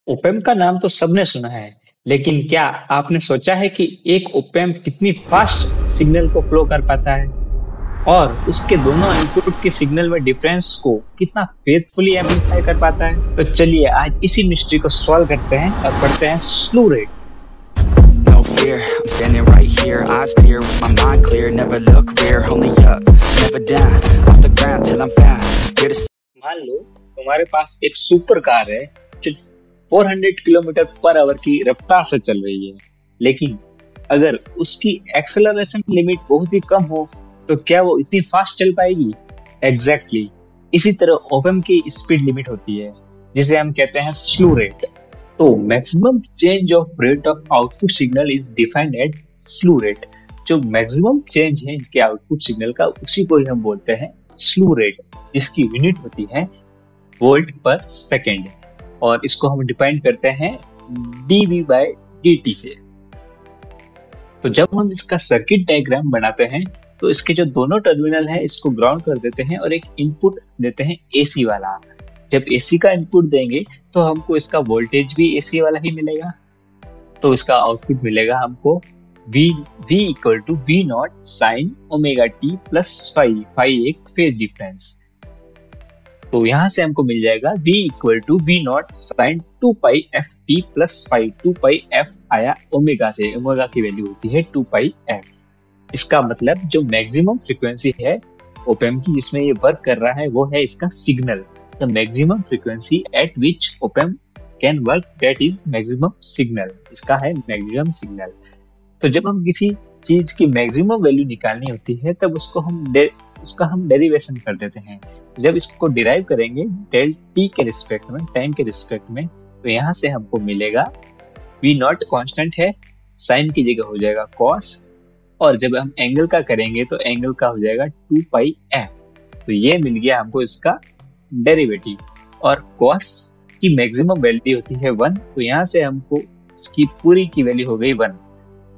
Op-amp का नाम तो सबने सुना है, लेकिन क्या आपने सोचा है कि एक ओपेम कितनी फास्ट सिग्नल को फ्लो कर पाता है और उसके दोनों इनपुट के सिग्नल में डिफरेंस को कितना फेथफुली एम्पलीफाई कर पाता है? तो चलिए आज इसी मिस्ट्री को सॉल्व करते हैं और पढ़ते हैं स्लू rate. No fear, I'm standing right here, eyes peer with my mind clear, never look rear, only up, never down, off the ground till I'm found, here to मान लो तुम्हारे पास एक सुपर कार है जो 400 किलोमीटर पर आवर की रफ्तार से चल रही है, लेकिन अगर उसकी एक्सेलरेशन लिमिट बहुत ही कम हो तो क्या वो इतनी फास्ट चल पाएगी? एग्जैक्टली इसी तरह ओपेम की स्पीड लिमिट होती है जिसे हम कहते हैं स्लू रेट। तो maximum change of rate of output signal is defined at स्लू rate. जो मैक्सिमम चेंज है इनके आउटपुट सिग्नल का उसी को ही हम बोलते हैं स्लू रेट, जिसकी यूनिट होती है वोल्ट पर सेकेंड, और इसको हम डिफाइन करते हैं dV/dt से। तो जब हम इसका सर्किट डायग्राम बनाते हैं तो इसके जो दोनों टर्मिनल है इसको ग्राउंड कर देते हैं और एक इनपुट देते हैं AC वाला। जब AC का इनपुट देंगे तो हमको इसका वोल्टेज भी AC वाला ही मिलेगा, तो इसका आउटपुट मिलेगा हमको V equal to V naught sine omega T plus phi एक फेज डिफरेंस। तो यहाँ से हमको मिल जाएगा V equal to V naught sine 2 pi F T plus phi. 2 pi F आया ओमेगा से, ओमेगा की वैल्यू होती है 2 पाई एफ। इसका मतलब जो मैक्सिमम फ्रीक्वेंसी है ओपेम की जिसमें ये वर्क कर रहा है वो है इसका signal. The maximum frequency eight which op-amp can work, that is maximum signal. इसका है मैक्सिमम सिग्नल। तो जब हम किसी चीज की मैक्सिमम वैल्यू निकालनी होती है तब उसका हम डेरिवेशन कर देते हैं। जब इसको डिराइव करेंगे डेल टी के रिस्पेक्ट में, टाइम के रिस्पेक्ट में, तो यहाँ से हमको मिलेगा V नॉट कांस्टेंट है, साइन की जगह हो जाएगा कॉस, और जब हम एंगल का करेंगे तो एंगल का हो जाएगा 2 पाई एफ। तो ये मिल गया हमको इसका डेरिवेटिव। और कॉस की मैक्सिमम वैल्यू होती है 1, तो यहाँ से हमको इसकी पूरी की वैल्यू हो गई 1,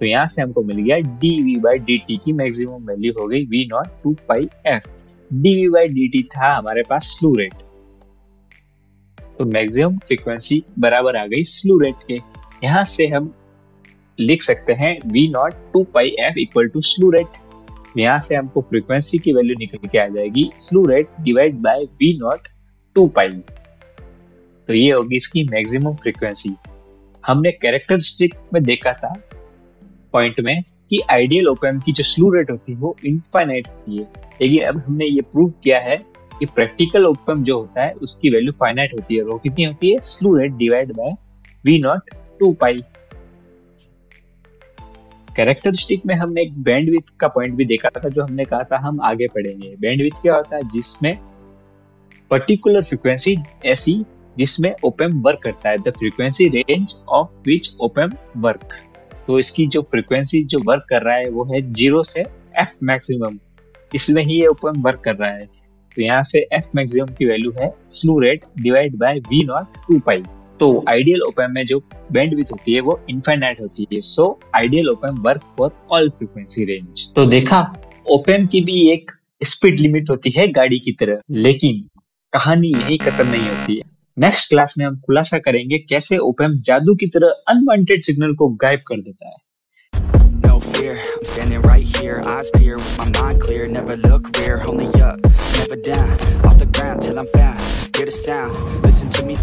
तो यहाँ से हमको मिल गया dV/dt की मैक्सिमम वैल्यू हो गई V naught 2 pi F. dV/dt था हमारे पास स्लू रेट, तो मैक्सिमम फ्रीक्वेंसी बराबर आ गई स्लू रेट के। यहाँ से हम लिख सकते हैं V naught 2 pi F equal to slew rate. यहाँ से हमको फ्रीक्वेंसी की वैल्यू निकल के आ जाएगी slew rate divide by V naught 2 pi. तो ये होगी इसकी मैक्सिमम फ्रीक्वेंसी। हमने कैरेक्टरिस्टिक में देखा था पॉइंट में कि आइडियल ओपेम की जो स्लू रेट होती है वो इनफाइनाइट होती है, लेकिन अब हमने ये प्रूव किया है कि प्रैक्टिकल ओपेम जो होता है उसकी वैल्यू फाइनाइट होती है। वो कितनी होती है? Slew rate divide by V naught 2 pi. Characteristic में हमने एक बैंडविड्थ का पॉइंट भी देखा था, जो हमने कहा था हम आगे पढ़ेंगे। बैंडविड्थ क्या होता है? जिसमें पर्टिकुलर फ्रीक्वेंसी ऐसी जिसमें ओपेम वर्क करता है, the frequency range of which op-amp work. तो इसकी जो फ्रीक्वेंसी जो वर्क कर रहा है वो है 0 से F मैक्सिमम, इसमें ही ये ओपेम वर्क कर रहा है। तो यहाँ से F मैक्सिमम की वैल्यू है slew rate divide by V naught 2 pi. तो आइडियल ओपेम में जो बैंडविड्थ होती है वो इनफाइनाइट होती है, so ideal op-amp work for all frequency range. तो देखा, ओपेम की भी एक स्पीड लिमिट होती है गाड़ी की तरह, लेकिन कहानी यही खत्म नहीं होती है। नेक्स्ट क्लास में हम खुलासा करेंगे कैसे ओपेम जादू की तरह अनवांटेड सिग्नल को गायब कर देता है। No fear, I'm standing right here, eyes peer with my mind clear, never look rear, only up, never down, off the ground till I'm found, hear the sound, listen to me.